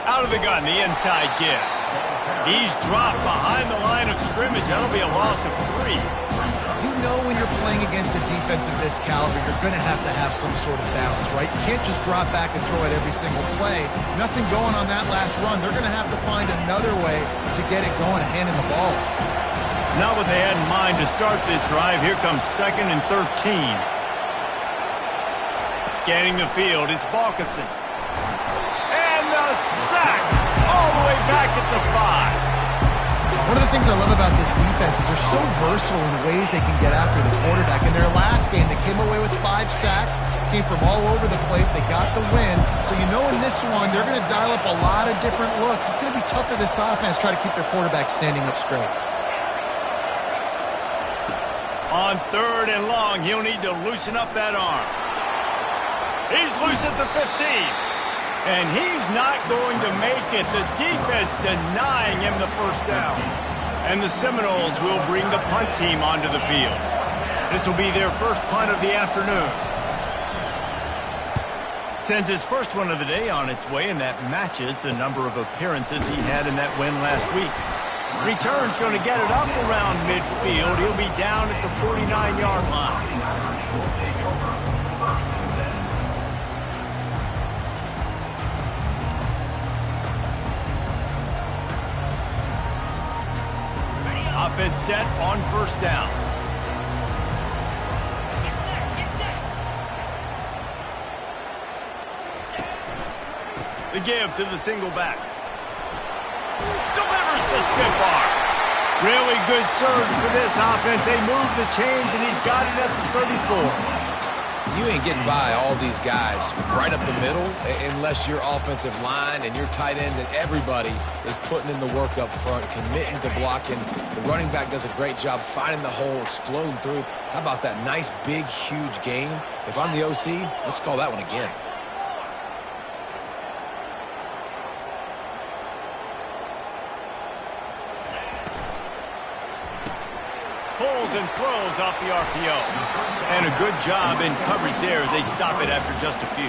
Out of the gun, the inside give. He's dropped behind the line of scrimmage. That'll be a loss of 3. You know when you're playing against a defense of this caliber, you're going to have some sort of balance, right? You can't just drop back and throw it every single play. Nothing going on that last run. They're going to have to find another way to get it going and handing the ball. Not what they had in mind to start this drive. Here comes 2nd and 13. Scanning the field, it's Balkinson. And the sack all the way back at the 5. One of the things I love about this defense is they're so versatile in the ways they can get after the quarterback. In their last game, they came away with 5 sacks, came from all over the place. They got the win. So you know in this one, they're going to dial up a lot of different looks. It's going to be tough for this offense to try to keep their quarterback standing up straight. On 3rd and long, he'll need to loosen up that arm. He's loose at the 15. And he's not going to make it. The defense denying him the first down. And the Seminoles will bring the punt team onto the field. This will be their first punt of the afternoon. Sends his first one of the day on its way, and that matches the number of appearances he had in that win last week. Return's going to get it up around midfield. He'll be down at the 49-yard line. Offense set on first down. The give to the single back. Delivers the stiff arm. Really good surge for this offense. They move the chains, and he's got it at the 34. You ain't getting by all these guys right up the middle unless your offensive line and your tight ends and everybody is putting in the work up front, committing to blocking. The running back does a great job finding the hole, exploding through. How about that nice, big, huge game? If I'm the OC, let's call that one again. Pulls and throws off the RPO. And a good job in coverage there as they stop it after just a few.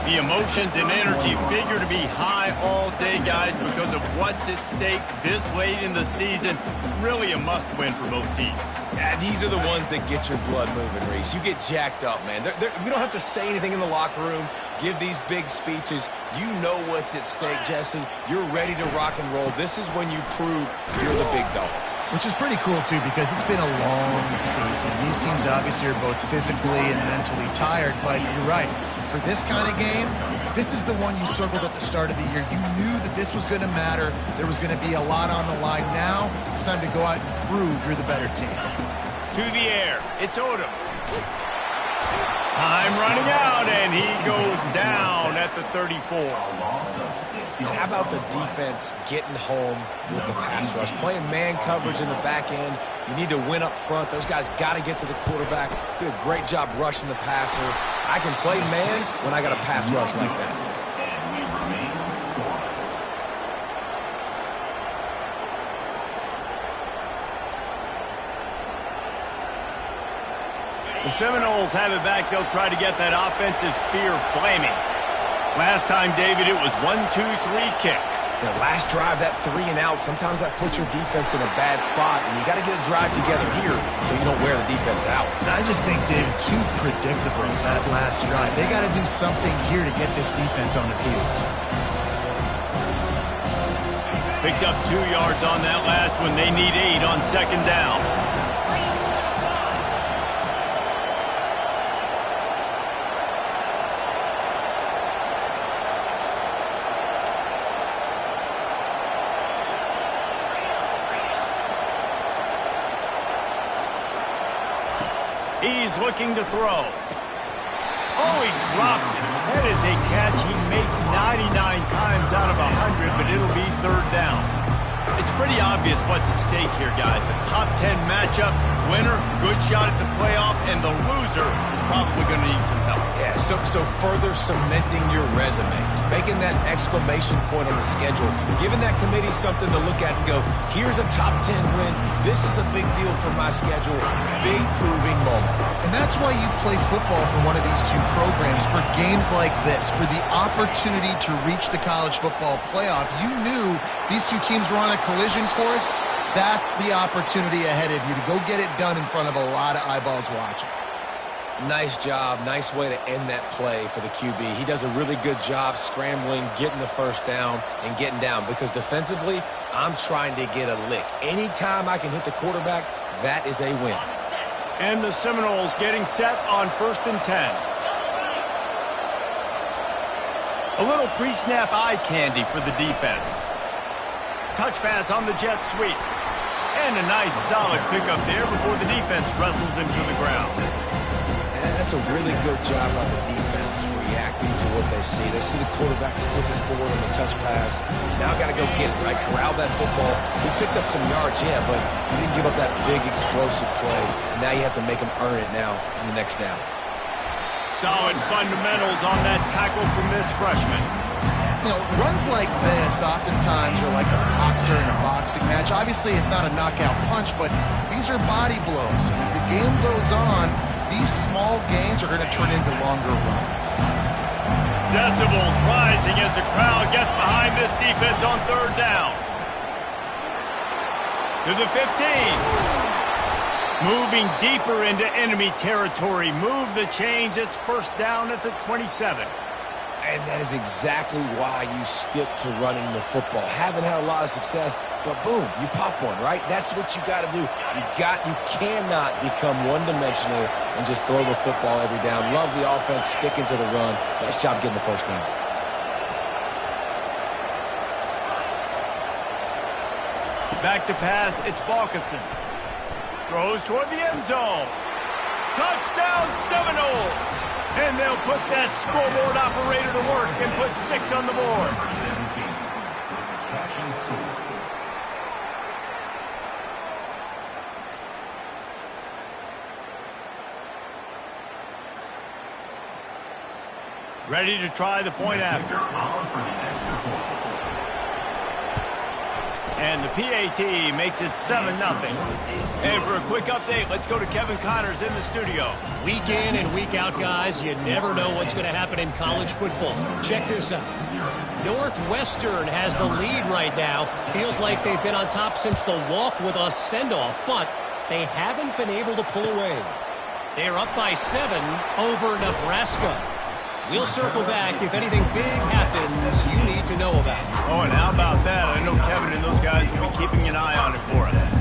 The emotions and energy figure to be high all day, guys, because of what's at stake this late in the season. Really a must-win for both teams. Yeah, these are the ones that get your blood moving, Reese. You get jacked up, man. We don't have to say anything in the locker room, give these big speeches. You know what's at stake, Jesse. You're ready to rock and roll. This is when you prove you're the big dog. Which is pretty cool, too, because it's been a long season. These teams obviously are both physically and mentally tired, but you're right. For this kind of game, this is the one you circled at the start of the year. You knew that this was going to matter. There was going to be a lot on the line. Now, it's time to go out and prove you're the better team. To the air, it's Odom. Time running out, and he goes down at the 34. How about the defense getting home with the pass rush? Playing man coverage in the back end. You need to win up front. Those guys got to get to the quarterback. Do a great job rushing the passer. I can play man when I got a pass rush like that. The Seminoles have it back. They'll try to get that offensive spear flaming. Last time, David, it was 1-2-3 kick. The last drive, that 3 and out, sometimes that puts your defense in a bad spot, and you got to get a drive together here so you don't wear the defense out. I just think, Dave, too predictable that last drive. They got to do something here to get this defense on the heels. Picked up 2 yards on that last one. They need 8 on second down. He's looking to throw. Oh, he drops it. That is a catch he makes 99 times out of 100, but it'll be third down. It's pretty obvious what's at stake here, guys. A top 10 matchup, winner, good shot at the playoff, and the loser is probably going to need some help. Yeah, so further cementing your resume, making that exclamation point on the schedule, giving that committee something to look at and go, here's a top 10 win. This is a big deal for my schedule. Big proving moment. And that's why you play football for one of these two programs, for games like this, for the opportunity to reach the college football playoff. You knew these two teams were on a collision course. That's the opportunity ahead of you to go get it done in front of a lot of eyeballs watching. Nice job. Nice way to end that play for the QB. He does a really good job scrambling, getting the first down, and getting down. Because defensively, I'm trying to get a lick. Anytime I can hit the quarterback, that is a win. And the Seminoles getting set on 1st and 10. A little pre-snap eye candy for the defense. Touch pass on the jet sweep. And a nice solid pickup there before the defense wrestles him to the ground. And that's a really good job on the defense, reacting to what they see. They see the quarterback flipping forward on the touch pass. Now got to go get it, right? Corral that football. He picked up some yards, yeah, but he didn't give up that big explosive play. And now you have to make him earn it now on the next down. Solid fundamentals on that tackle from this freshman. You know, runs like this oftentimes are like a boxer in a boxing match. Obviously, it's not a knockout punch, but these are body blows. And as the game goes on, these small gains are going to turn into longer runs. Decibels rising as the crowd gets behind this defense on 3rd down. To the 15. Moving deeper into enemy territory. Move the chains. It's 1st down at the 27. And that is exactly why you stick to running the football. Haven't had a lot of success, but boom, you pop one, right? That's what you got to do. You cannot become one-dimensional and just throw the football every down. Love the offense sticking to the run. Nice job getting the 1st down. Back to pass, it's Balkinson. Throws toward the end zone. Touchdown Seminoles! And they'll put that scoreboard operator to work and put 6 on the board. Ready to try the point after. And the PAT makes it 7-0. And for a quick update, let's go to Kevin Connors in the studio. Week in and week out, guys, you never know what's going to happen in college football. Check this out. Northwestern has the lead right now. Feels like they've been on top since the walk with a send-off, but they haven't been able to pull away. They're up by 7 over Nebraska. We'll circle back if anything big happens you need to know about. Oh, and how about that? I know Kevin and those guys will be keeping an eye on it for us.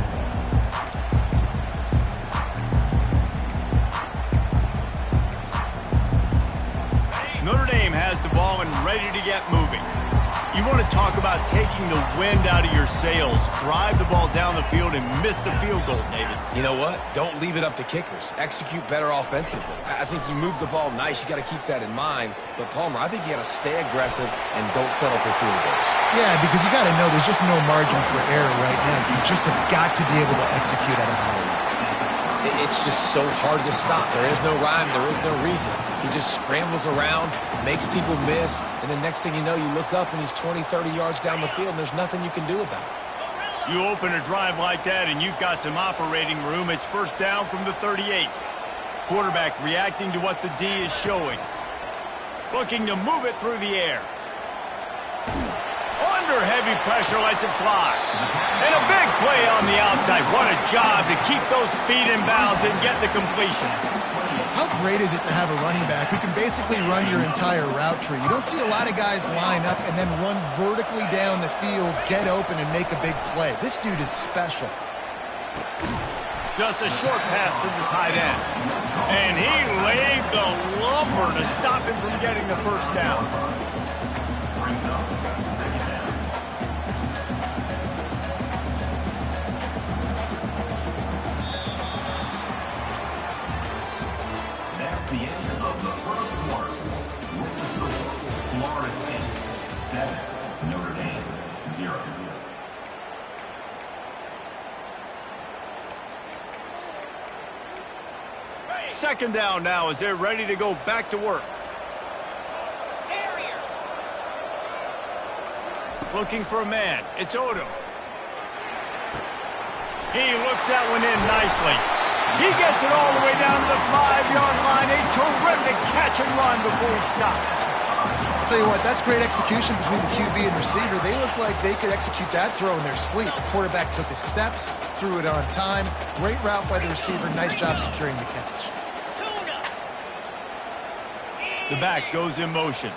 Notre Dame has the ball and ready to get moving. You want to talk about taking the wind out of your sails. Drive the ball down the field and miss the field goal, David. You know what? Don't leave it up to kickers. Execute better offensively. I think you move the ball nice. You got to keep that in mind. But, Palmer, I think you got to stay aggressive and don't settle for field goals. Yeah, because you got to know there's just no margin for error right now. You just have got to be able to execute at a high level. It's just so hard to stop. There is no rhyme. There is no reason. He just scrambles around, makes people miss, and the next thing you know, you look up and he's 20, 30 yards down the field, and there's nothing you can do about it. You open a drive like that, and you've got some operating room. It's 1st down from the 38. Quarterback reacting to what the D is showing. Looking to move it through the air. Under heavy pressure, lets it fly. And a big play on the outside. What a job to keep those feet in bounds and get the completion. How great is it to have a running back who can basically run your entire route tree? You don't see a lot of guys line up and then run vertically down the field, get open, and make a big play. This dude is special. Just a short pass to the tight end. And he laid the lumber to stop him from getting the 1st down. The end of the 1st quarter. With the score, Florida State 7, Notre Dame 0. Second down now as they're ready to go back to work. Looking for a man. It's Odom. He looks that one in nicely. He gets it all the way down to the 5-yard line. A terrific catch and run before he stopped. I'll tell you what, that's great execution between the QB and receiver. They look like they could execute that throw in their sleep. The quarterback took his steps, threw it on time. Great route by the receiver. Nice job securing the catch. The back goes in motion.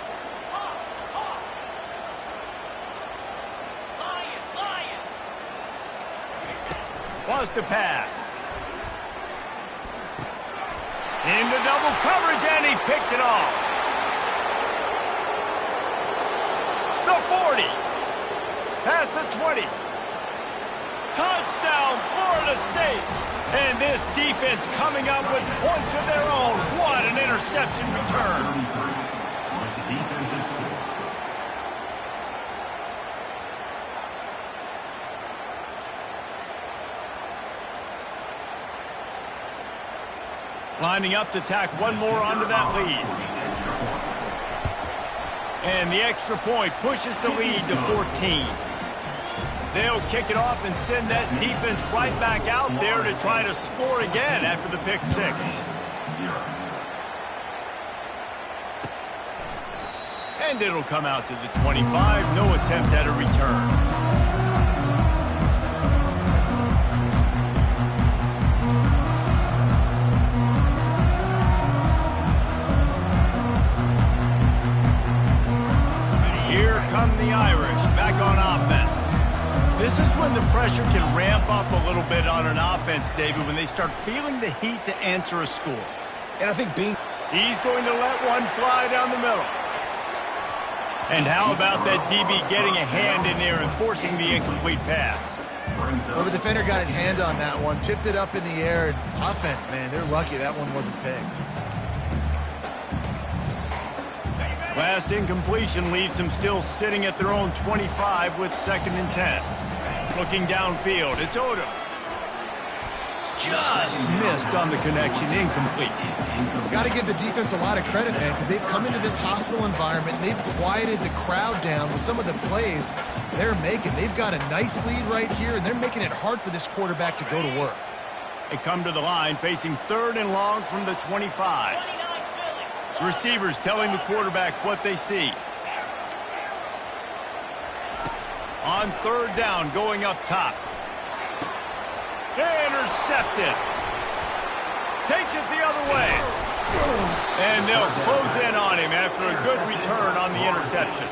Wants to pass. Into double coverage, and he picked it off. The 40. Past the 20. Touchdown, Florida State. And this defense coming up with points of their own. What an interception return. With the defensive score. Lining up to tack one more onto that lead. And the extra point pushes the lead to 14. They'll kick it off and send that defense right back out there to try to score again after the pick six. And it'll come out to the 25. No attempt at a return. Come the Irish back on offense. This is when the pressure can ramp up a little bit on an offense, David, when they start feeling the heat to answer a score. And I think He's going to let one fly down the middle. And how about that DB getting a hand in there and forcing the incomplete pass? Well, the defender got his hand on that one, tipped it up in the air. Offense, man, they're lucky that one wasn't picked. Last incompletion leaves them still sitting at their own 25 with 2nd and 10. Looking downfield, it's Odom. Just missed on the connection, incomplete. Got to give the defense a lot of credit, man, because they've come into this hostile environment. And they've quieted the crowd down with some of the plays they're making. They've got a nice lead right here, and they're making it hard for this quarterback to go to work. They come to the line facing 3rd and long from the 25. Receivers telling the quarterback what they see. On 3rd down, going up top. Intercepted. Takes it the other way. And they'll close in on him after a good return on the interception.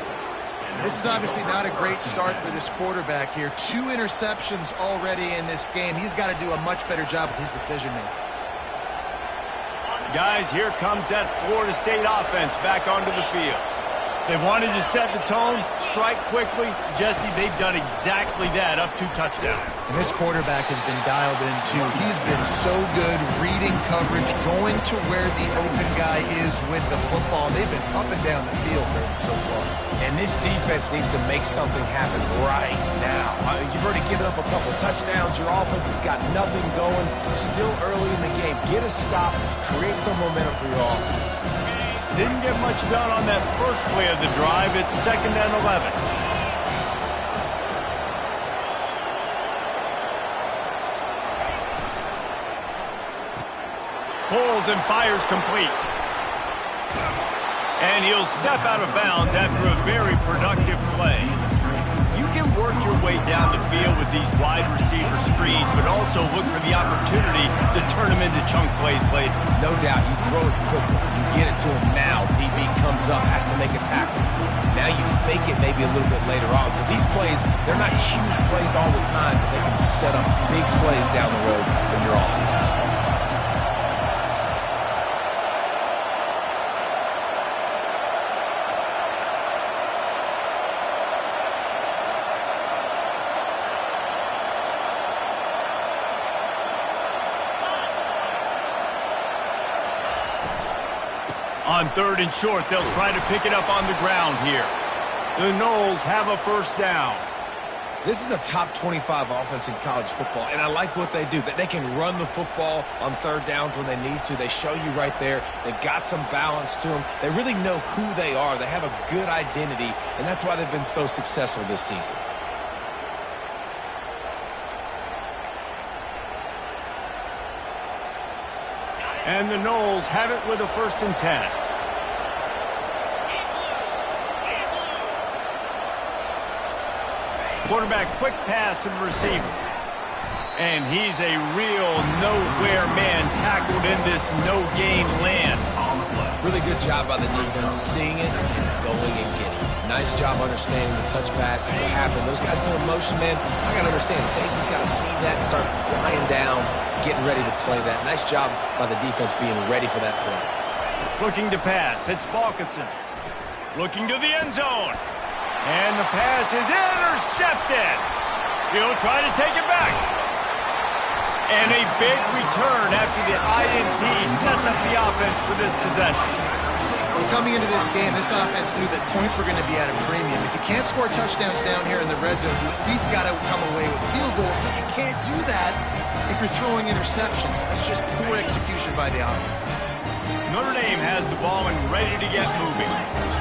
This is obviously not a great start for this quarterback here. 2 interceptions already in this game. He's got to do a much better job with his decision-making. Guys, here comes that Florida State offense back onto the field. They wanted to set the tone, strike quickly. Jesse, they've done exactly that, up 2 touchdowns. And this quarterback has been dialed in, too. He's been so good reading coverage, going to where the open guy is with the football. They've been up and down the field so far. And this defense needs to make something happen right now. You've already given up a couple touchdowns. Your offense has got nothing going. Still early in the game. Get a stop. Create some momentum for your offense. Didn't get much done on that first play of the drive. It's 2nd and 11. Pulls and fires complete. And he'll step out of bounds after a very productive play. You can work your way down the field with these wide receiver screens, but also look for the opportunity to turn them into chunk plays later. No doubt, you throw it quickly. You get it to him now. DB comes up, has to make a tackle. Now you fake it maybe a little bit later on. So these plays, they're not huge plays all the time, but they can set up big plays down the road for your offense. On 3rd and short, they'll try to pick it up on the ground here. The Noles have a 1st down. This is a top 25 offense in college football, and I like what they do. They can run the football on third downs when they need to. They show you right there. They've got some balance to them. They really know who they are. They have a good identity, and that's why they've been so successful this season. And the Noles have it with a 1st and 10. Quarterback, quick pass to the receiver. And he's a real nowhere man tackled in this no-gain land. Really good job by the defense, seeing it and going and getting it. Nice job understanding the touch pass and what happened. Those guys go in motion, man. I got to understand, safety's got to see that and start flying down, getting ready to play that. Nice job by the defense being ready for that play. Looking to pass, it's Balkinson. Looking to the end zone. And the pass is intercepted. He'll try to take it back. And a big return after the INT sets up the offense for this possession. Well, coming into this game, this offense knew that points were going to be at a premium. If you can't score touchdowns down here in the red zone, you at least got to come away with field goals, but you can't do that if you're throwing interceptions. That's just poor execution by the offense. Notre Dame has the ball and ready to get moving.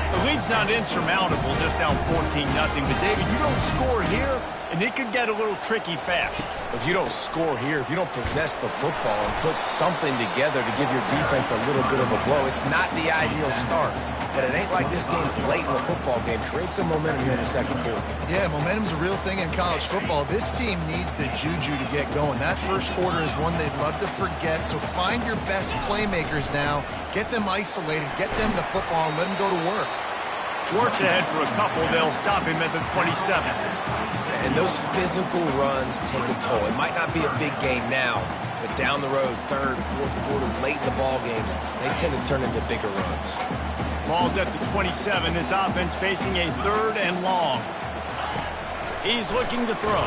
The lead's not insurmountable, just down 14-0. But, David, you don't score here, and it could get a little tricky fast. If you don't score here, if you don't possess the football and put something together to give your defense a little bit of a blow, it's not the ideal start. But it ain't like this game's late in the football game. Create some momentum here in the second quarter. Yeah, momentum's a real thing in college football. This team needs the juju to get going. That first quarter is one they'd love to forget, so find your best playmakers now. Get them isolated, get them the football, and let them go to work. Works ahead for a couple. They'll stop him at the 27. And those physical runs take a toll. It might not be a big game now, but down the road, third, fourth quarter, late in the ball games, they tend to turn into bigger runs. Ball's at the 27. His offense facing a 3rd and long. He's looking to throw.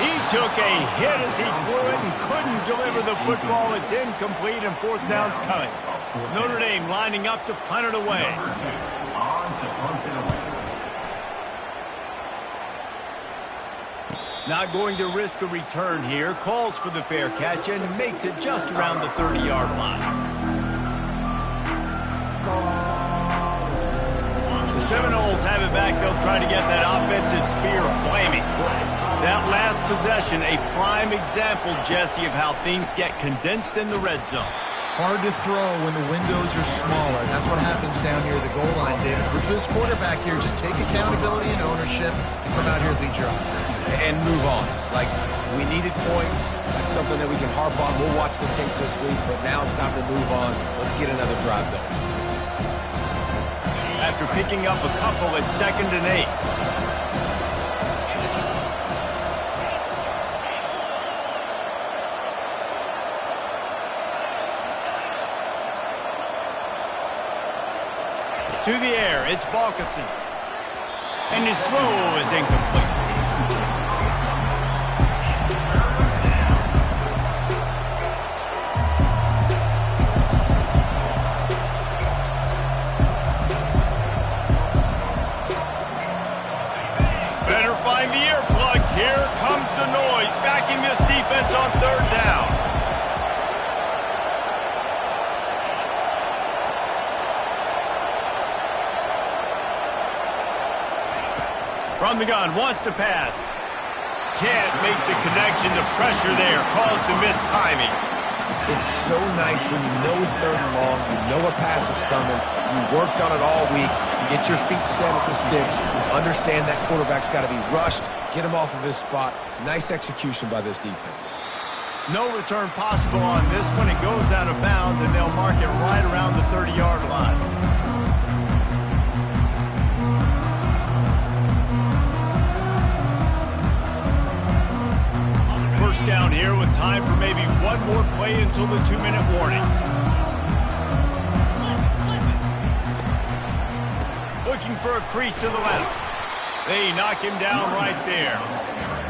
He took a hit as he flew it and couldn't deliver the football. It's incomplete and 4th down's coming. Notre Dame lining up to punt it away. Not going to risk a return here. Calls for the fair catch and makes it just around the 30-yard line. The Seminoles have it back. They'll try to get that offensive spear flaming. That last possession, a prime example, Jesse, of how things get condensed in the red zone. Hard to throw when the windows are smaller. That's what happens down here at the goal line, David. But for this quarterback here, just take accountability and ownership and come out here and lead your offense. And move on. Like, we needed points. That's something that we can harp on. We'll watch the tape this week, but now it's time to move on. Let's get another drive going. After picking up a couple at 2nd and 8. To the air, it's Balkinson. And his throw is incomplete. Better find the earplugs. Here comes the noise, backing this defense on 3rd down. From the gun, wants to pass. Can't make the connection. The pressure there caused the missed timing. It's so nice when you know it's 3rd and long, you know a pass is coming, you worked on it all week, you get your feet set at the sticks, you understand that quarterback's got to be rushed, get him off of his spot. Nice execution by this defense. No return possible on this one. It goes out of bounds, and they'll mark it right around the 30-yard line. Down here with time for maybe one more play until the 2-minute warning. Looking for a crease to the left. They knock him down right there.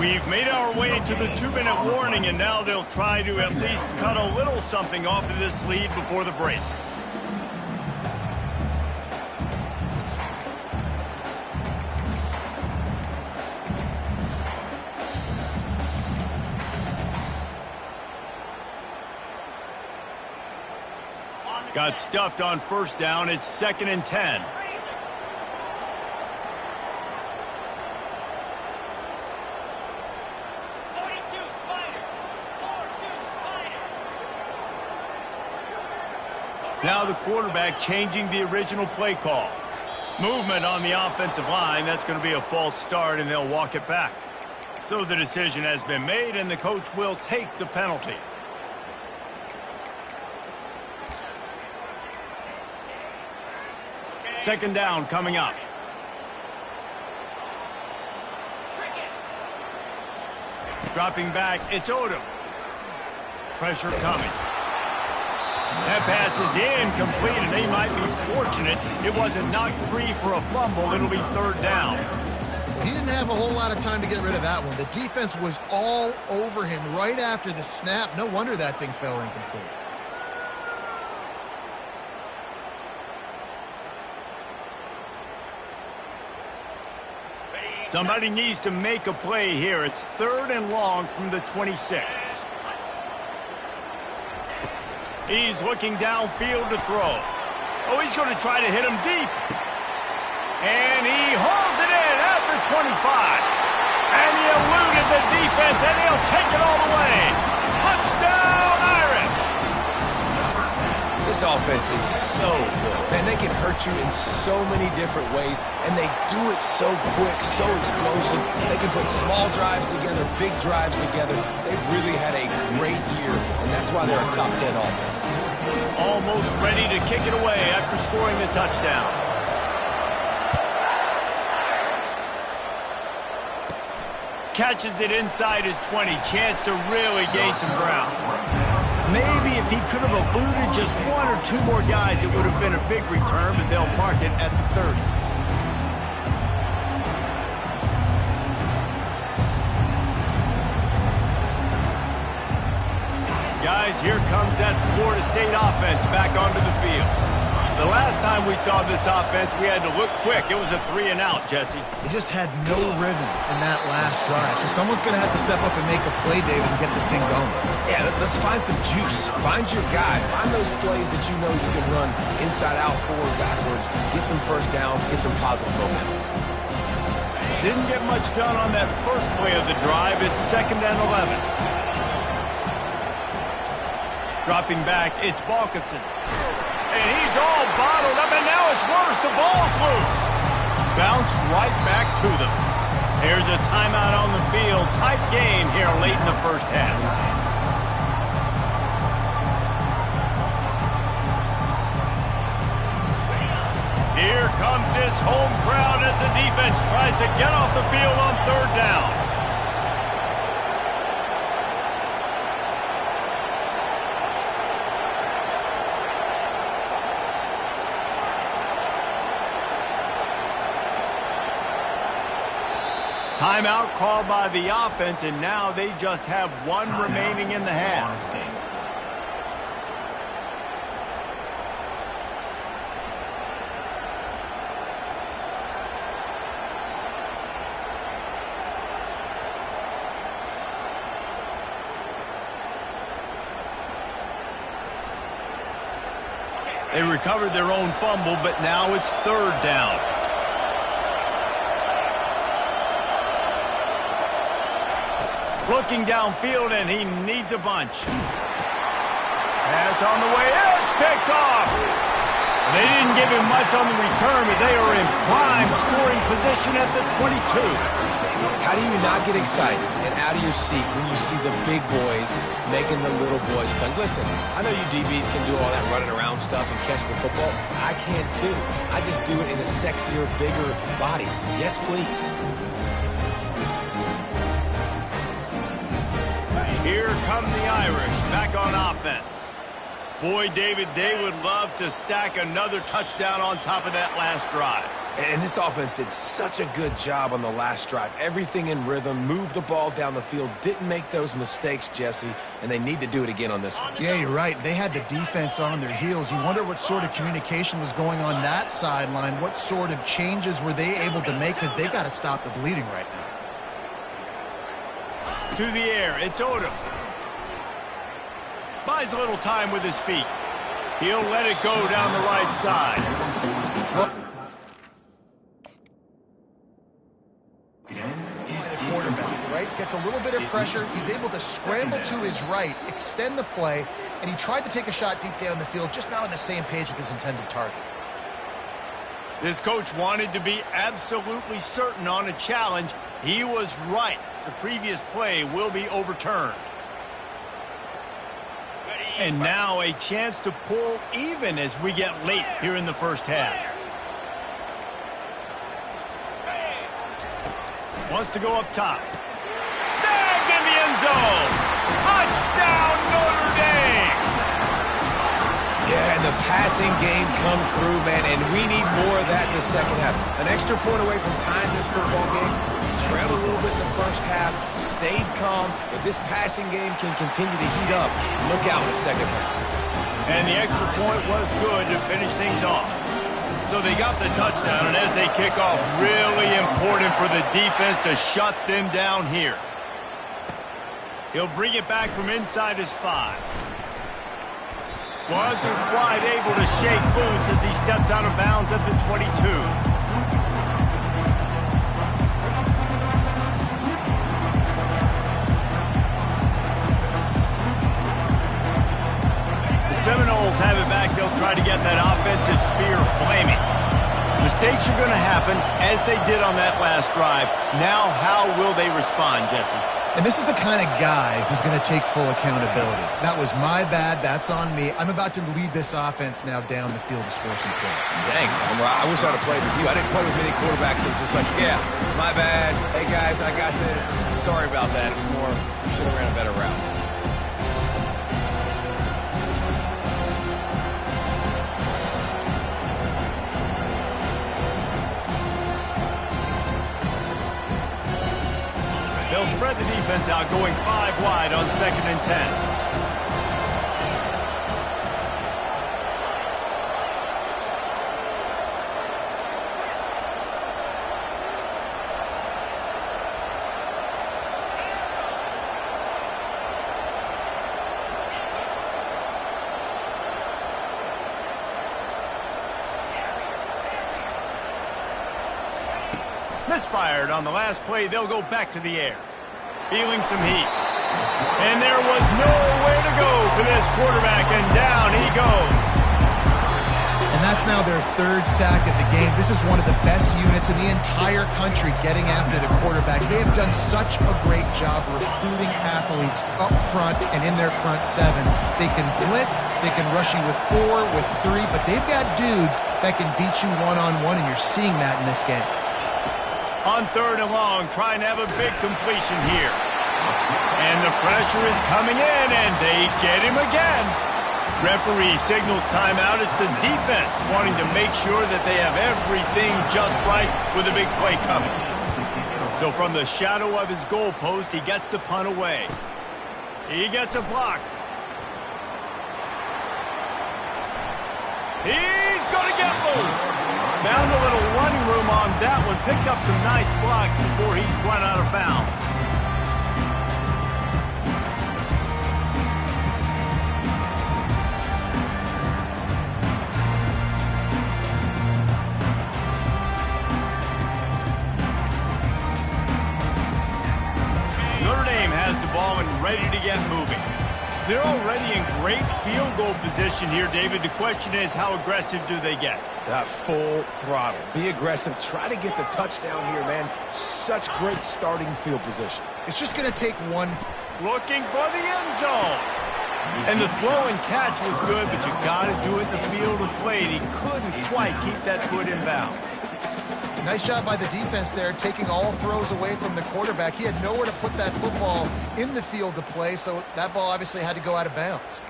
We've made our way to the 2-minute warning, and now they'll try to at least cut a little something off of this lead before the break. Got stuffed on first down. It's 2nd and 10. Now the quarterback changing the original play call. Movement on the offensive line. That's going to be a false start, and they'll walk it back. So the decision has been made, and the coach will take the penalty. Second down coming up. Dropping back, it's Odom. Pressure coming. That pass is incomplete, and they might be fortunate it wasn't knocked free for a fumble. It'll be 3rd down. He didn't have a whole lot of time to get rid of that one. The defense was all over him right after the snap. No wonder that thing fell incomplete. Somebody needs to make a play here. It's 3rd and long from the 26. He's looking downfield to throw. Oh, he's going to try to hit him deep. And he hauls it in at the 25. And he eluded the defense, and he'll take it all the way. Touchdown, Irish! This offense is so good. Man, they can hurt you in so many different ways, and they do it so quick, so explosive. They can put small drives together, big drives together. They've really had a great year, and that's why they're a top 10 offense. Almost ready to kick it away after scoring the touchdown. Catches it inside his 20. Chance to really gain some ground. Maybe if he could have eluded just 1 or 2 more guys, it would have been a big return, but they'll mark it at the 30. Guys, here comes that Florida State offense back onto the field. The last time we saw this offense, we had to look quick. It was a 3-and-out, Jesse. They just had no rhythm in that last drive. So someone's going to have to step up and make a play, David, and get this thing going. Yeah, let's find some juice. Find your guy. Find those plays that you know you can run inside out, forward, backwards. Get some first downs. Get some positive momentum. Didn't get much done on that first play of the drive. It's 2nd and 11. Dropping back, it's Balkinson. And he's all bottled up, and now it's worse. The ball's loose. Bounced right back to them. Here's a timeout on the field. Tight game here late in the first half. Here comes this home crowd as the defense tries to get off the field on 3rd down. Timeout called by the offense, and now they just have 1 remaining in the half. They recovered their own fumble, but now it's 3rd down. Looking downfield, and he needs a bunch. Pass on the way. It's picked off. They didn't give him much on the return, but they are in prime scoring position at the 22. How do you not get excited and out of your seat when you see the big boys making the little boys play? Listen, I know you DBs can do all that running around stuff and catch the football. I can too. I just do it in a sexier, bigger body. Yes, please. Here come the Irish back on offense. Boy, David, they would love to stack another touchdown on top of that last drive. And this offense did such a good job on the last drive. Everything in rhythm, moved the ball down the field, didn't make those mistakes, Jesse, and they need to do it again on this one. Yeah, you're right. They had the defense on their heels. You wonder what sort of communication was going on that sideline. What sort of changes were they able to make, because they got to stop the bleeding right now. To the air, it's Odom. Buys a little time with his feet. He'll let it go down the right side. The quarterback, right? Gets a little bit of pressure. He's able to scramble to his right, extend the play, and he tried to take a shot deep down the field, just not on the same page with his intended target. This coach wanted to be absolutely certain on a challenge. He was right. The previous play will be overturned. And now a chance to pull even as we get late here in the first half. Wants to go up top. Snagged in the end zone. Touchdown, Notre Dame. Yeah, and the passing game comes through, man, and we need more of that in the second half. An extra point away from tying this football game. Trailed a little bit in the first half, stayed calm. If this passing game can continue to heat up, look out in the second half. And the extra point was good to finish things off. So they got the touchdown, and as they kick off, really important for the defense to shut them down here. He'll bring it back from inside his 5. Wasn't quite able to shake loose as he steps out of bounds at the 22. Seminoles have it back. They'll try to get that offensive spear flaming. Mistakes are going to happen as they did on that last drive. Now, how will they respond, Jesse? And this is the kind of guy who's going to take full accountability. That was my bad. That's on me. I'm about to lead this offense now down the field to score some points. Dang, I wish I would have played with you. I didn't play with many quarterbacks that were just like, yeah, my bad. Hey, guys, I got this. Sorry about that. It was more, you should have ran a better route. They'll spread the defense out, going 5 wide on 2nd and 10. Misfired on the last play. They'll go back to the air. Feeling some heat. And there was nowhere to go for this quarterback, and down he goes. And that's now their 3rd sack of the game. This is one of the best units in the entire country getting after the quarterback. They have done such a great job recruiting athletes up front and in their front 7. They can blitz, they can rush you with 4, with 3, but they've got dudes that can beat you one-on-one, and you're seeing that in this game. On 3rd and long, trying to have a big completion here. And the pressure is coming in, and they get him again. Referee signals timeout. It's the defense wanting to make sure that they have everything just right with a big play coming. So from the shadow of his goalpost, he gets the punt away. He gets a block. He's going to get loose. Found a little running room on that one. Picked up some nice blocks before he's run out of bounds. Notre Dame has the ball and ready to get moving. They're already in great field goal position here, David. The question is, how aggressive do they get? Full throttle. Be aggressive. Try to get the touchdown here, man. Such great starting field position. It's just going to take one. Looking for the end zone. And the throw and catch was good, but you got to do it in the field of play. He couldn't quite keep that foot in bounds. Nice job by the defense there, taking all throws away from the quarterback. He had nowhere to put that football in the field to play, so that ball obviously had to go out of bounds.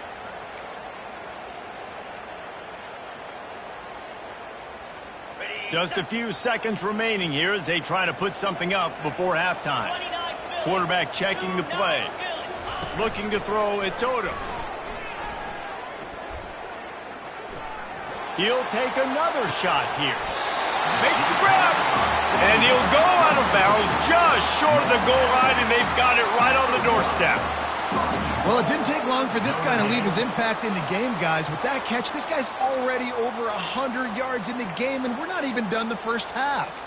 Just a few seconds remaining here as they try to put something up before halftime. Quarterback checking the play. Looking to throw, it's Odom. He'll take another shot here. Makes the grab. And he'll go out of bounds just short of the goal line, and they've got it right on the doorstep. Well, it didn't take long for this guy to leave his impact in the game, guys. With that catch, this guy's already over 100 yards in the game, and we're not even done the first half.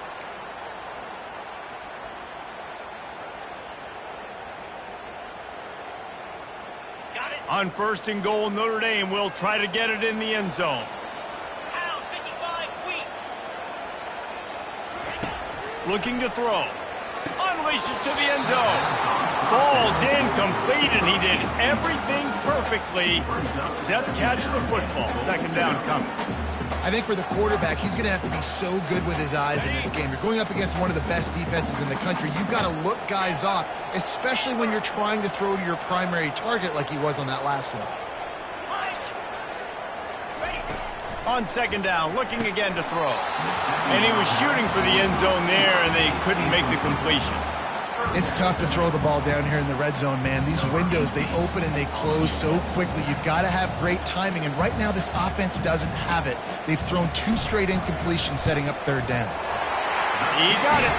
On 1st and goal, Notre Dame will try to get it in the end zone. Looking to throw. Unleashes to the end zone. Falls incomplete, and he did everything perfectly except catch the football. 2nd down coming. I think for the quarterback, he's going to have to be so good with his eyes in this game. You're going up against one of the best defenses in the country. You've got to look guys off, especially when you're trying to throw to your primary target like he was on that last one. On 2nd down, looking again to throw. And he was shooting for the end zone there, and they couldn't make the completion. It's tough to throw the ball down here in the red zone, man. These windows, they open and they close so quickly. You've got to have great timing, and right now this offense doesn't have it. They've thrown 2 straight incompletions setting up 3rd down. He got it.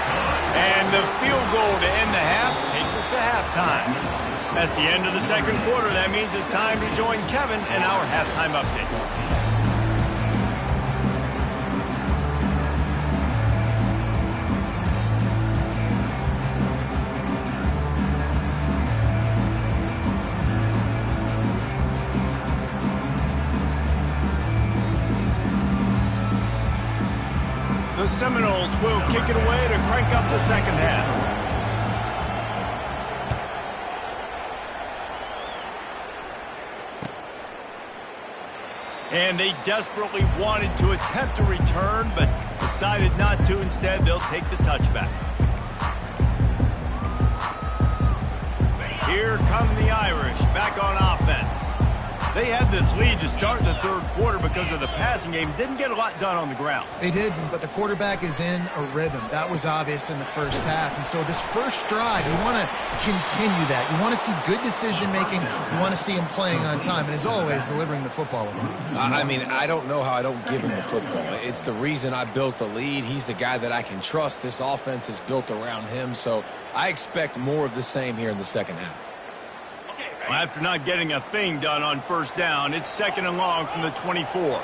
And the field goal to end the half takes us to halftime. That's the end of the 2nd quarter. That means it's time to join Kevin in our halftime update. The Seminoles will kick it away to crank up the 2nd half. And they desperately wanted to attempt a return, but decided not to. Instead, they'll take the touchback. Here come the Irish back on offense. They had this lead to start the 3rd quarter because of the passing game. Didn't get a lot done on the ground. They did, but the quarterback is in a rhythm. That was obvious in the first half. And so this first drive, you want to continue that. You want to see good decision-making. You want to see him playing on time. And as always, delivering the football with him. I mean, I don't know how I don't give him the football. It's the reason I built the lead. He's the guy that I can trust. This offense is built around him. So I expect more of the same here in the 2nd half. Well, after not getting a thing done on 1st down, it's 2nd and long from the 24.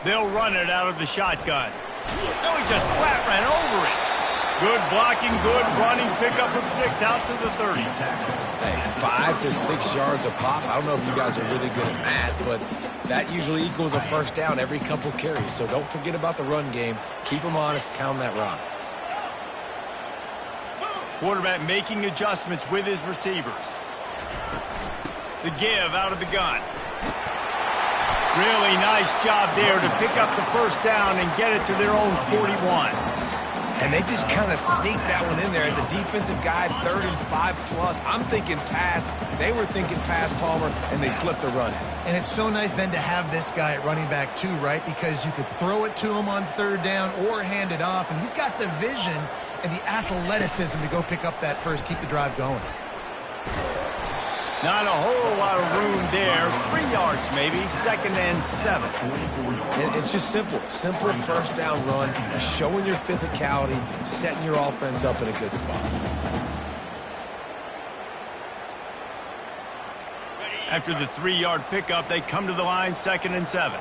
They'll run it out of the shotgun. Oh, he just flat ran over it. Good blocking, good running, pickup of 6 out to the 30. Hey, 5 to 6 yards a pop. I don't know if you guys are really good at math, but that usually equals a 1st down every couple carries. So don't forget about the run game. Keep them honest, pound that rock. Quarterback making adjustments with his receivers. The give out of the gun. Really nice job there to pick up the 1st down and get it to their own 41. And they just kind of sneaked that one in there as a defensive guy, 3rd and 5+. I'm thinking pass. They were thinking pass, Palmer, and they slipped the run in. And it's so nice then to have this guy at running back too, right? Because you could throw it to him on 3rd down or hand it off. And he's got the vision and the athleticism to go pick up that first, keep the drive going. Not a whole lot of room there. 3 yards maybe, 2nd and 7. And it's just simple. Simple 1st down run, showing your physicality, setting your offense up in a good spot. After the 3-yard pickup, they come to the line, 2nd and 7.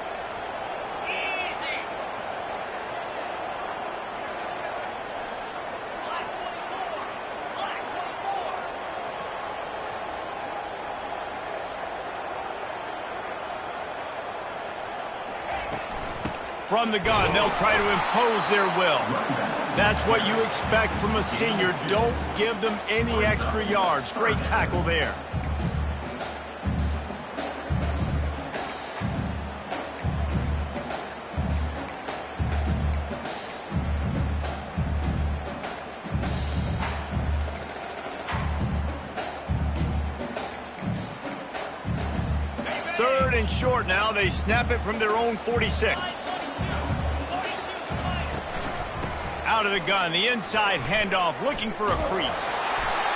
From the gun, they'll try to impose their will. That's what you expect from a senior. Don't give them any extra yards. Great tackle there. Third and short now. They snap it from their own 46. Out of the gun, the inside handoff, looking for a crease.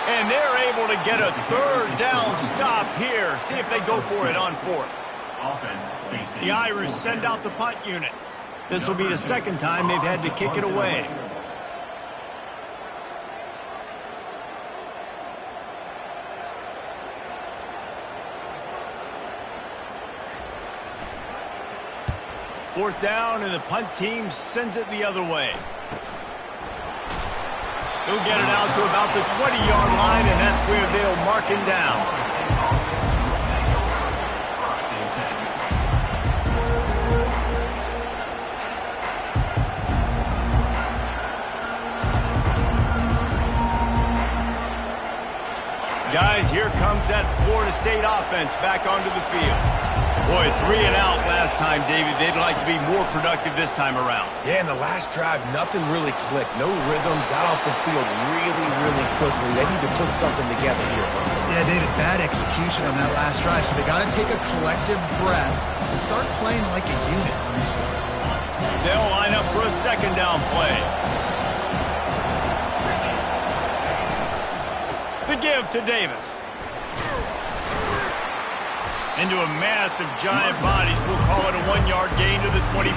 And they're able to get a 3rd down stop here. See if they go for it on 4th. The Irish send out the punt unit. This will be the 2nd time they've had to kick it away. 4th down, and the punt team sends it the other way. He'll get it out to about the 20-yard line, and that's where they'll mark him down. Guys, here comes that Florida State offense back onto the field. Boy, 3 and out last time, David. They'd like to be more productive this time around. Yeah, in the last drive, nothing really clicked. No rhythm, got off the field really, really quickly. They need to put something together here. Yeah, David, bad execution on that last drive, so they got to take a collective breath and start playing like a unit on this one. They'll line up for a 2nd down play. The give to Davis. Into a mass of giant bodies. We'll call it a 1-yard gain to the 24.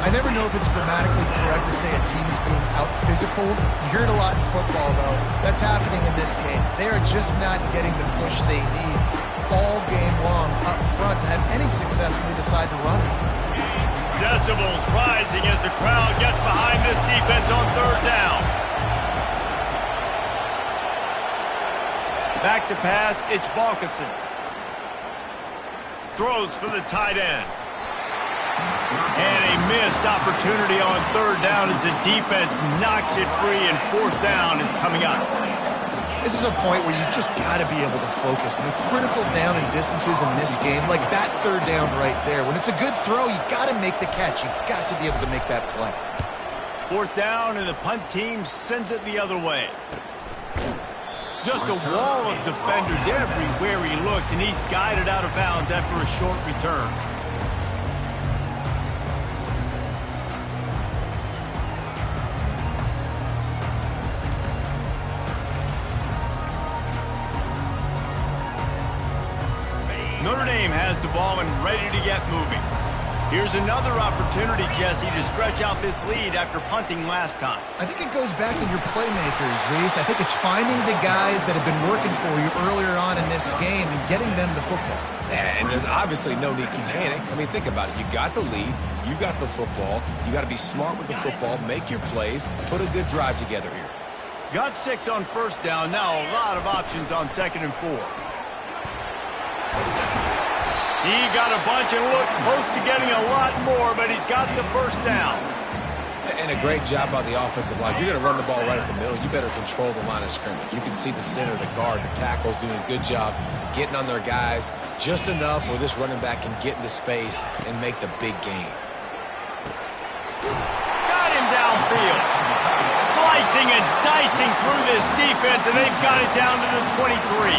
I never know if it's grammatically correct to say a team is being out-physicaled. You hear it a lot in football, though. That's happening in this game. They are just not getting the push they need all game long up front to have any success when they decide to run it. Decibels rising as the crowd gets behind this defense on 3rd down. Back to pass, it's Balkinson. Throws for the tight end. And a missed opportunity on 3rd down as the defense knocks it free, and 4th down is coming up. This is a point where you just got to be able to focus. And the critical down and distances in this game, like that 3rd down right there, when it's a good throw, you got to make the catch. You've got to be able to make that play. 4th down, and the punt team sends it the other way. Just a wall of defenders everywhere he looked, and he's guided out of bounds after a short return. Notre Dame has the ball and ready to get moving. Here's another opportunity, Jesse, to stretch out this lead after punting last time. I think it goes back to your playmakers, Reese. I think it's finding the guys that have been working for you earlier on in this game and getting them the football. Yeah, and there's obviously no need to panic. I mean, think about it. You got the lead. You got the football. You got to be smart with the football. Make your plays. Put a good drive together here. Got 6 on 1st down. Now a lot of options on 2nd and 4. He got a bunch and looked close to getting a lot more, but he's got the 1st down. And a great job by the offensive line. You're going to run the ball right at the middle. You better control the line of scrimmage. You can see the center, the guard, the tackles doing a good job getting on their guys just enough where this running back can get into space and make the big game. Got him downfield. Slicing and dicing through this defense, and they've got it down to the 23.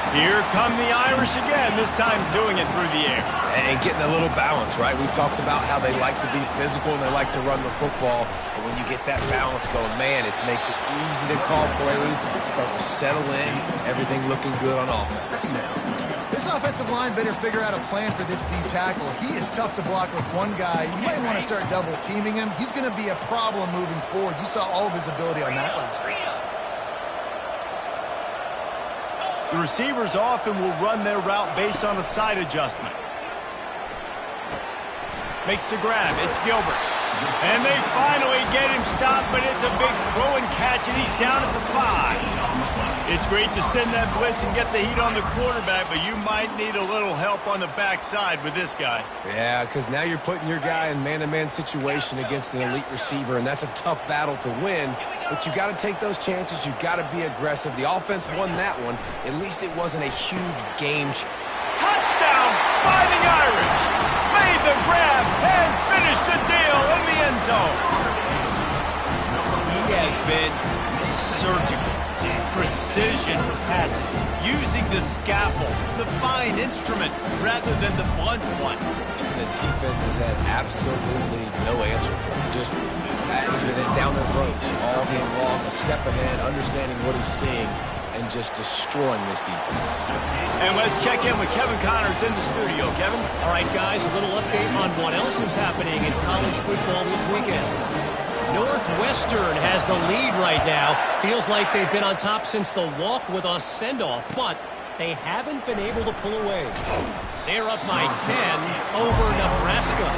Here come the Irish again, this time doing it through the air. And getting a little balance, right? We talked about how they like to be physical and they like to run the football. But when you get that balance going, man, it makes it easy to call plays, start to settle in, everything looking good on offense. This offensive line better figure out a plan for this D tackle. He is tough to block with one guy. You might want to start double teaming him. He's going to be a problem moving forward. You saw all of his ability on that last play. The receivers often will run their route based on a side adjustment. Makes the grab. It's Gilbert. And they finally get him stopped, but it's a big throw and catch, and he's down at the 5. It's great to send that blitz and get the heat on the quarterback, but you might need a little help on the backside with this guy. Yeah, because now you're putting your guy in man-to-man situation against an elite receiver, and that's a tough battle to win. But you got to take those chances. You got to be aggressive. The offense won that one. At least it wasn't a huge game. Touchdown, Fighting Irish. Made the grab and finished the deal in the end zone. He has been surgical, precision passes, using the scalpel, the fine instrument, rather than the blunt one. The defense has had absolutely no answer for him. Just he's been down their throats all game long, a step ahead, understanding what he's seeing, and just destroying this defense. And let's check in with Kevin Connors in the studio. Kevin? All right, guys, a little update on what else is happening in college football this weekend. Northwestern has the lead right now. Feels like they've been on top since the walk with us send-off, but they haven't been able to pull away. They're up by 10 over Nebraska.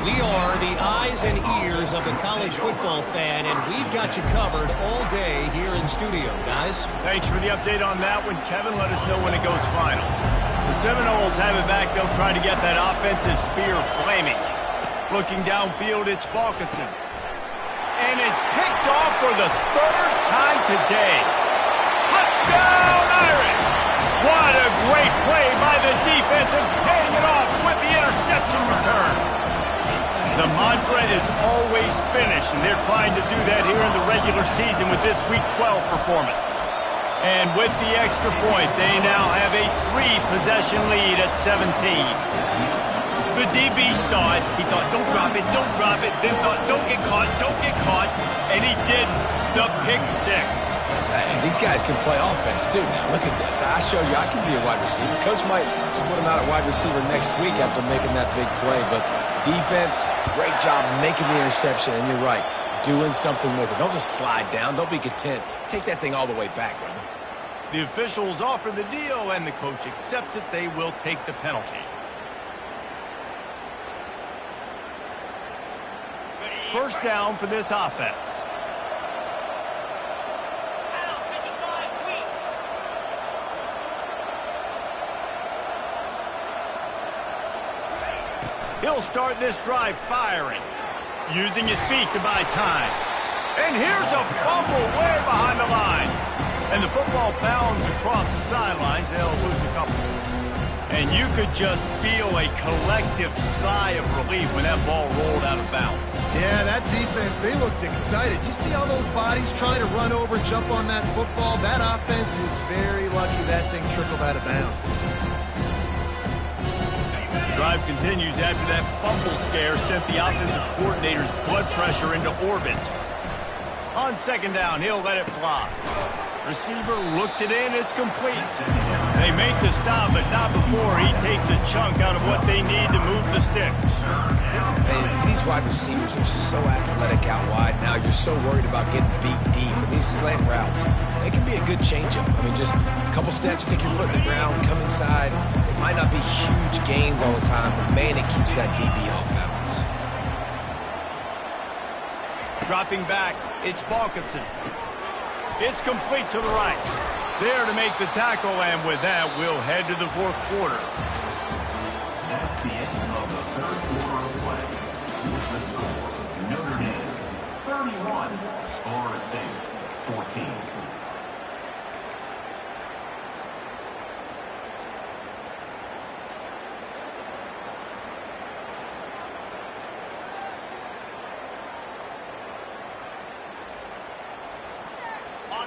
We are the eyes and ears of the college football fan, and we've got you covered all day here in studio, guys. Thanks for the update on that one, Kevin. Let us know when it goes final. The Seminoles have it back. They'll try to get that offensive spear flaming. Looking downfield, it's Balkinson. And it's picked off for the third time today. Touchdown, Irish! What a great play by the defense and paying it off with the interception return. The mantra is always finish, and they're trying to do that here in the regular season with this Week 12 performance. And with the extra point, they now have a 3-possession lead at 17. The DB saw it. He thought, don't drop it, then thought, don't get caught, and he did the pick 6. And these guys can play offense, too. Now, look at this. I showed you I can be a wide receiver. Coach might split him out at wide receiver next week after making that big play, but defense, great job making the interception, and you're right, doing something with it. Don't just slide down. Don't be content. Take that thing all the way back, brother. The officials offer the deal, and the coach accepts it. They will take the penalty. First down for this offense. He'll start this drive firing, using his feet to buy time. And here's a fumble way behind the line. And the football bounds across the sidelines. They'll lose a couple. And you could just feel a collective sigh of relief when that ball rolled out of bounds. Yeah, that defense, they looked excited. You see all those bodies trying to run over, jump on that football? That offense is very lucky that thing trickled out of bounds. The drive continues after that fumble scare sent the offensive coordinator's blood pressure into orbit. On second down, he'll let it fly. Receiver looks it in, it's complete. They make the stop, but not before he takes a chunk out of what they need to move the sticks. And these wide receivers are so athletic out wide now. You're so worried about getting beat deep. And these slant routes, they can be a good changeup. I mean, just a couple steps, stick your foot in the ground, come inside. It might not be huge gains all the time, but man, it keeps that DB off balance. Dropping back, it's Balkinson. It's complete to the right. There to make the tackle, and with that, we'll head to the fourth quarter. That's the end of the third quarter of play. With the score, Notre Dame 31, Florida State 14.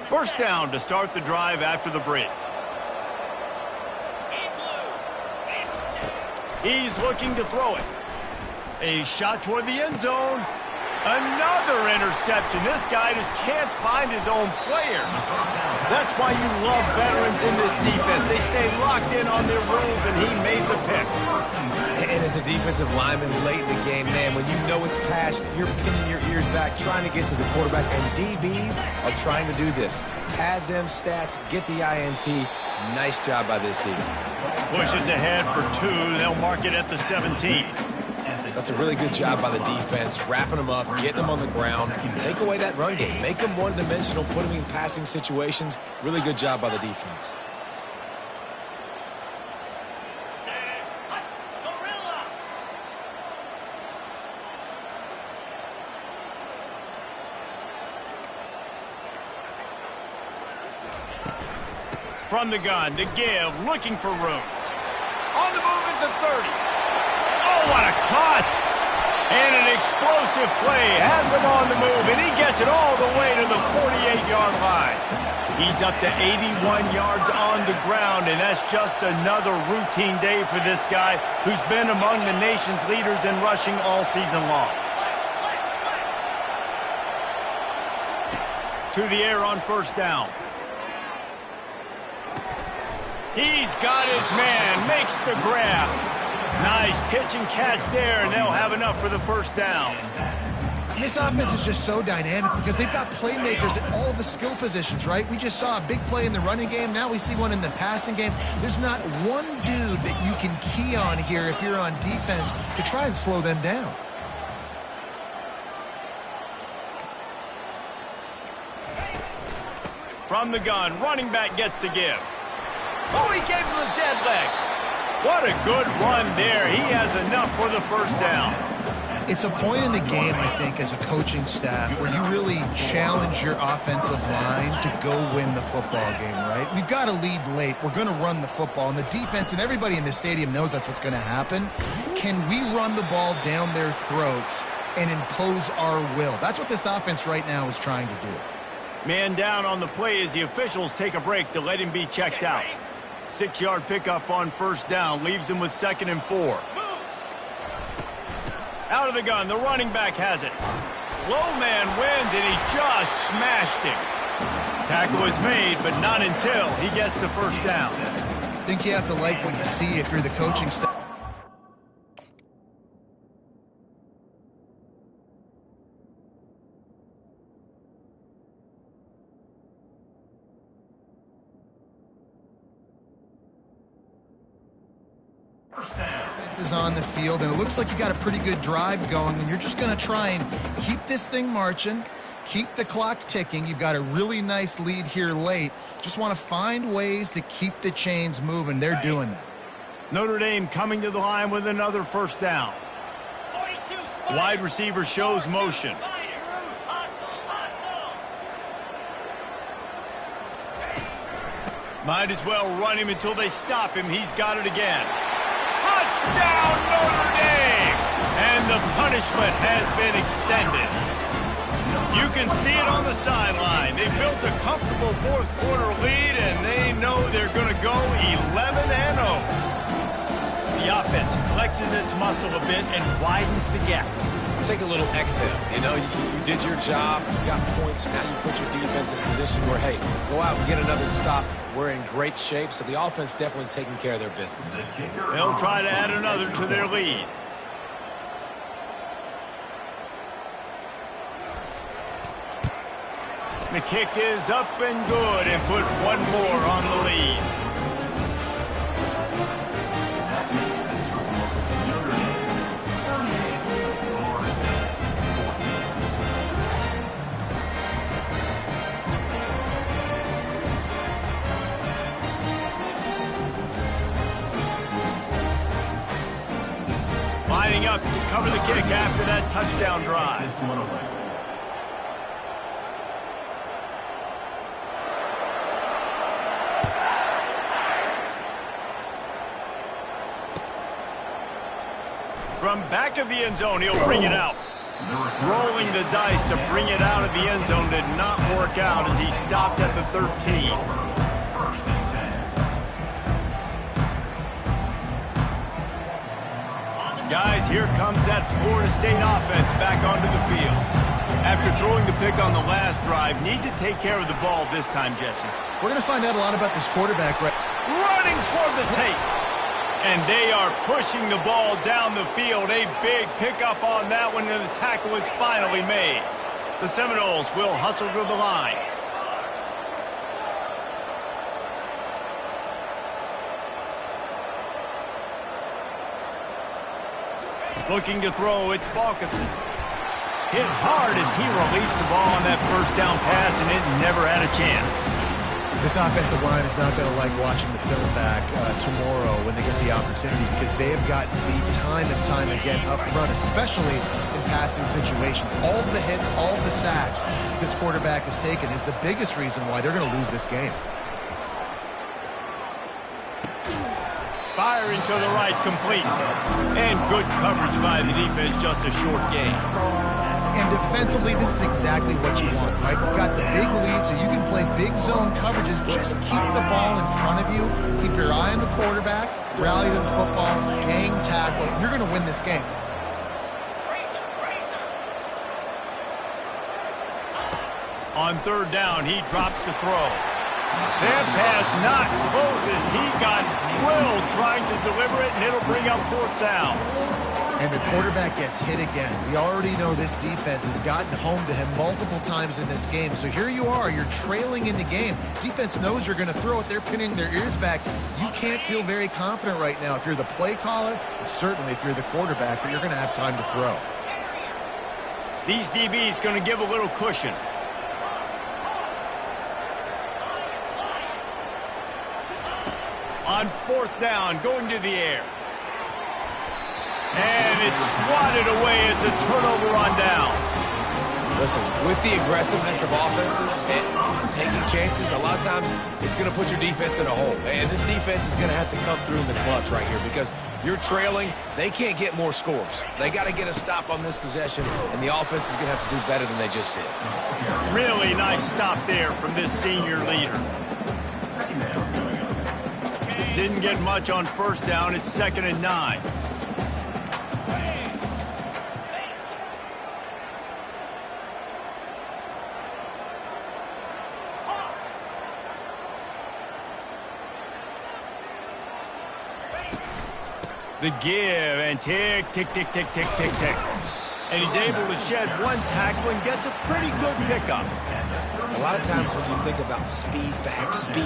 First down to start the drive after the break. He's looking to throw it. A shot toward the end zone. Another interception. This guy just can't find his own players. That's why you love veterans in this defense. They stay locked in on their rules, and he made the pick. And as a defensive lineman late in the game, man, when you know it's pass, you're pinning your ears back, trying to get to the quarterback, and DBs are trying to do this. Pad them stats, get the INT. Nice job by this team. Pushes ahead for 2. They'll mark it at the 17. That's a really good job by the defense, wrapping them up, getting them on the ground. Take away that run game. Make them one-dimensional, put them in passing situations. Really good job by the defense. From the gun to give, looking for room. On the move at the 30. Oh, what a cut! And an explosive play has him on the move, and he gets it all the way to the 48-yard line. He's up to 81 yards on the ground, and that's just another routine day for this guy who's been among the nation's leaders in rushing all season long. To the air on first down. He's got his man, makes the grab. Nice pitch and catch there, and they'll have enough for the first down. And this offense is just so dynamic because they've got playmakers at all the skill positions, right? We just saw a big play in the running game. Now we see one in the passing game. There's not one dude that you can key on here if you're on defense to try and slow them down. From the gun, running back gets to give. Oh, he gave him a dead leg. What a good run there. He has enough for the first down. It's a point in the game, I think, as a coaching staff where you really challenge your offensive line to go win the football game, right? We've got to lead late. We're going to run the football. And the defense and everybody in this stadium knows that's what's going to happen. Can we run the ball down their throats and impose our will? That's what this offense right now is trying to do. Man down on the play as the officials take a break to let him be checked out. 6-yard pickup on first down leaves him with 2nd and 4. Out of the gun, the running back has it. Low man wins, and he just smashed him. Tackle is made, but not until he gets the first down. I think you have to like what you see if you're the coaching staff. Is on the field, and it looks like you got a pretty good drive going, and you're just going to try and keep this thing marching, keep the clock ticking. You've got a really nice lead here late. Just want to find ways to keep the chains moving. They're doing that. Notre Dame coming to the line with another first down. Wide receiver shows motion. Might as well run him until they stop him. He's got it again. Touchdown, Notre Dame! And the punishment has been extended. You can see it on the sideline. They built a comfortable fourth-quarter lead, and they know they're going to go 11-0. The offense flexes its muscle a bit and widens the gap. Take a little exhale. You know, you did your job. You got points. Now you put your defense in a position where, hey, go out and get another stop. We're in great shape, so the offense definitely taking care of their business. They'll try to add another to their lead. The kick is up and good and put one more on the lead. Lining up to cover the kick after that touchdown drive. From back of the end zone, he'll bring it out. Rolling the dice to bring it out of the end zone did not work out as he stopped at the 13. Guys, here comes that Florida State offense back onto the field. After throwing the pick on the last drive, need to take care of the ball this time, Jesse. We're going to find out a lot about this quarterback. Running toward the tape. And they are pushing the ball down the field. A big pickup on that one, and the tackle is finally made. The Seminoles will hustle to the line. Looking to throw, it's Balkinson. Hit hard as he released the ball on that first down pass, and it never had a chance. This offensive line is not going to like watching the film back tomorrow when they get the opportunity, because they have gotten beat time and time again up front, especially in passing situations. All of the hits, all of the sacks this quarterback has taken is the biggest reason why they're going to lose this game. Firing to the right, complete. And good coverage by the defense, just a short gain. And defensively, this is exactly what you want, right? You've got the big lead, so you can play big zone coverages. Just keep the ball in front of you. Keep your eye on the quarterback. Rally to the football. Gang tackle. You're going to win this game. On third down, he drops to throw. That pass not close as he got drilled trying to deliver it, and it'll bring up fourth down. and the quarterback gets hit again. We already know this defense has gotten home to him multiple times in this game. So here you are, you're trailing in the game. Defense knows you're going to throw it. They're pinning their ears back. You can't feel very confident right now if you're the play caller, and certainly if you're the quarterback, that you're going to have time to throw. These DBs going to give a little cushion. On 4th down, going to the air. And it's swatted away. It's a turnover on downs. Listen, with the aggressiveness of offenses and taking chances, a lot of times it's going to put your defense in a hole. And this defense is going to have to come through in the clutch right here because you're trailing. They can't get more scores. They got to get a stop on this possession, and the offense is going to have to do better than they just did. Really nice stop there from this senior leader. Didn't get much on 1st down. It's 2nd and 9. The give and tick, tick, tick, tick, tick, tick, tick. And he's able to shed 1 tackle and gets a pretty good pickup. A lot of times when you think about speed back, speed,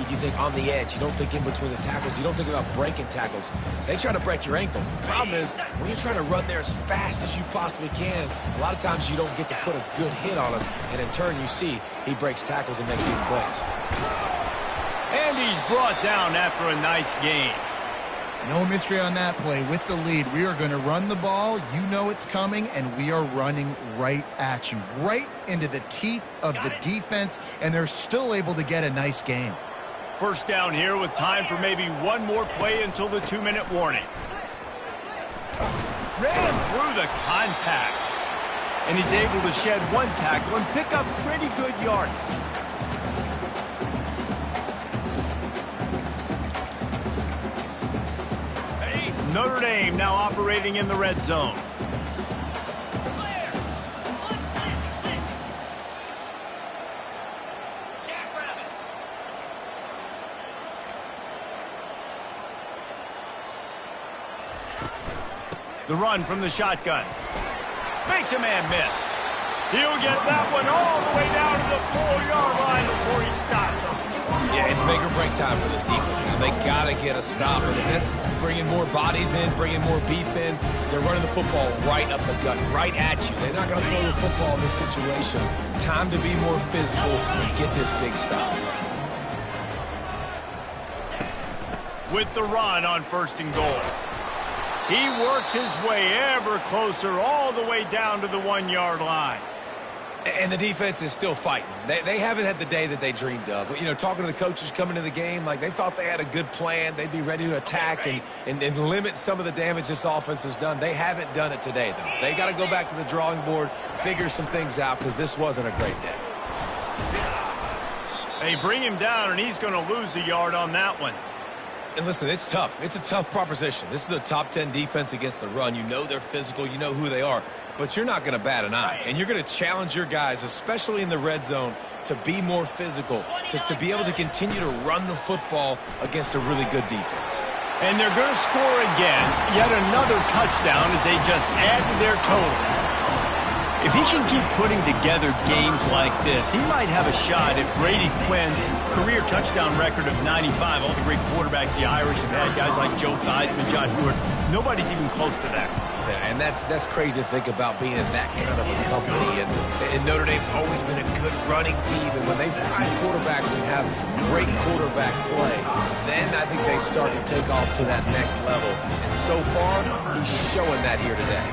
you think on the edge. You don't think in between the tackles. You don't think about breaking tackles. They try to break your ankles. The problem is when you're trying to run there as fast as you possibly can, a lot of times you don't get to put a good hit on him. And in turn, you see he breaks tackles and makes big plays. And he's brought down after a nice gain. No mystery on that play. With the lead, we are going to run the ball. You know it's coming, and we are running right at you, right into the teeth of the defense, and they're still able to get a nice gain. 1st down here with time for maybe 1 more play until the 2-minute warning. Ran through the contact, and he's able to shed 1 tackle and pick up pretty good yardage. Notre Dame now operating in the red zone. The run from the shotgun. Makes a man miss. He'll get that one all the way down to the 4-yard line before he stops. Yeah, it's make or break time for this defense. Now, they got to get a stop. And if that's bringing more bodies in, bringing more beef in, they're running the football right up the gut, right at you. They're not going to throw the football in this situation. Time to be more physical and get this big stop. With the run on 1st and goal. He works his way ever closer all the way down to the 1-yard line. And the defense is still fighting. They haven't had the day that they dreamed of. But, you know, talking to the coaches coming to the game, like they thought they had a good plan. They'd be ready to attack and limit some of the damage this offense has done. They haven't done it today, though. They got to go back to the drawing board, figure some things out, because this wasn't a great day. They bring him down, and he's going to lose a yard on that one. And listen, it's tough. It's a tough proposition. This is a top 10 defense against the run. You know they're physical. You know who they are. But you're not going to bat an eye. And you're going to challenge your guys, especially in the red zone, to be more physical, to be able to continue to run the football against a really good defense. And they're going to score again, yet another touchdown as they just add to their total. If he can keep putting together games like this, he might have a shot at Brady Quinn's career touchdown record of 95. All the great quarterbacks the Irish have had, guys like Joe Theismann, John Hewart, nobody's even close to that. Yeah, and that's crazy to think about being in that kind of a company. And Notre Dame's always been a good running team. And when they find quarterbacks and have great quarterback play, then I think they start to take off to that next level. And so far, he's showing that here today.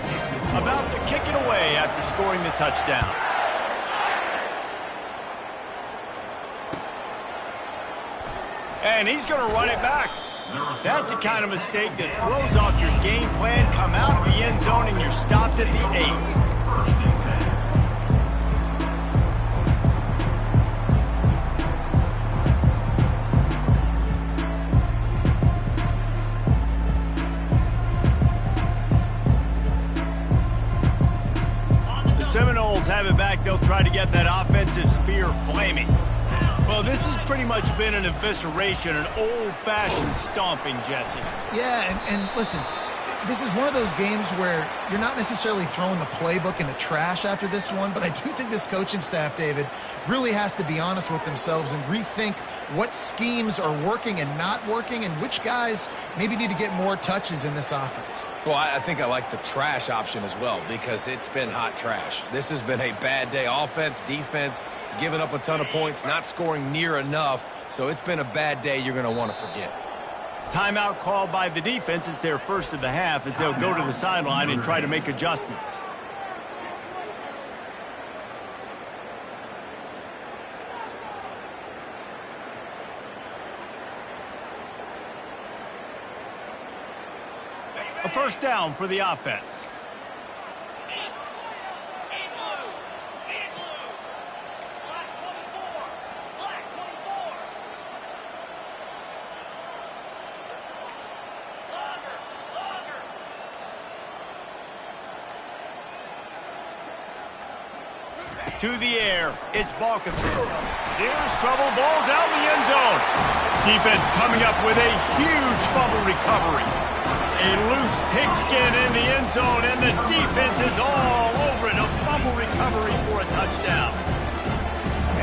About to kick it away after scoring the touchdown. And he's going to run it back. That's the kind of mistake that throws off your game plan. Come out of the end zone and you're stopped at the 8. Seminoles have it back. They'll try to get that offensive spear flaming. Well, this has pretty much been an evisceration, an old-fashioned stomping, Jesse. Yeah, and listen, This is one of those games where you're not necessarily throwing the playbook in the trash after this one, but I do think this coaching staff, David, really has to be honest with themselves and rethink what schemes are working and not working and which guys maybe need to get more touches in this offense. Well, I think I like the trash option as well because it's been hot trash. This has been a bad day. Offense, defense, giving up a ton of points, not scoring near enough. So it's been a bad day you're going to want to forget. Timeout called by the defense. It's their first of the half as they'll go to the sideline and try to make adjustments. A first down for the offense. To the air, it's Balkin. Here's trouble, ball's out in the end zone. Defense coming up with a huge fumble recovery. A loose pigskin in the end zone, and the defense is all over it. A fumble recovery for a touchdown.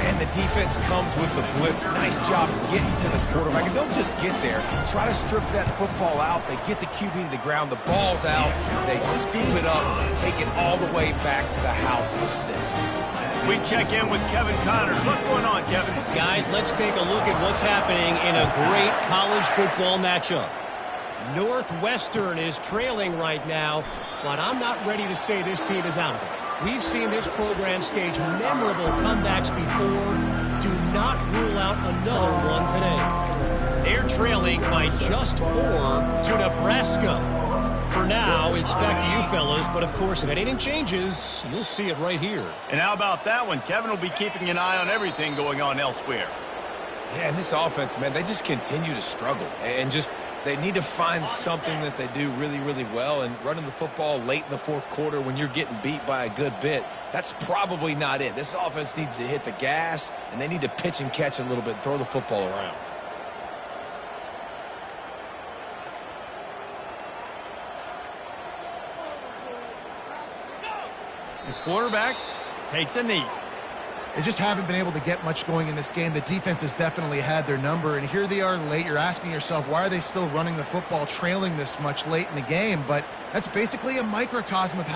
And the defense comes with the blitz. Nice job getting to the quarterback. And don't just get there. Try to strip that football out. They get the QB to the ground. The ball's out. They scoop it up, take it all the way back to the house for 6. We check in with Kevin Connors. What's going on, Kevin? Guys, let's take a look at what's happening in a great college football matchup. Northwestern is trailing right now, but I'm not ready to say this team is out of it. We've seen this program stage memorable comebacks before. Do not rule out another one today. They're trailing by just 4 to Nebraska. For now, it's back to you fellas, but of course, if anything changes, you'll see it right here. And how about that one? Kevin will be keeping an eye on everything going on elsewhere. Yeah, and this offense, man, they just continue to struggle. And just, they need to find something that they do really, really well. And running the football late in the fourth quarter when you're getting beat by a good bit, that's probably not it. This offense needs to hit the gas, and they need to pitch and catch a little bit and throw the football around. The quarterback takes a knee. They just haven't been able to get much going in this game. The defense has definitely had their number, and here they are late. You're asking yourself, why are they still running the football trailing this much late in the game? But that's basically a microcosm of how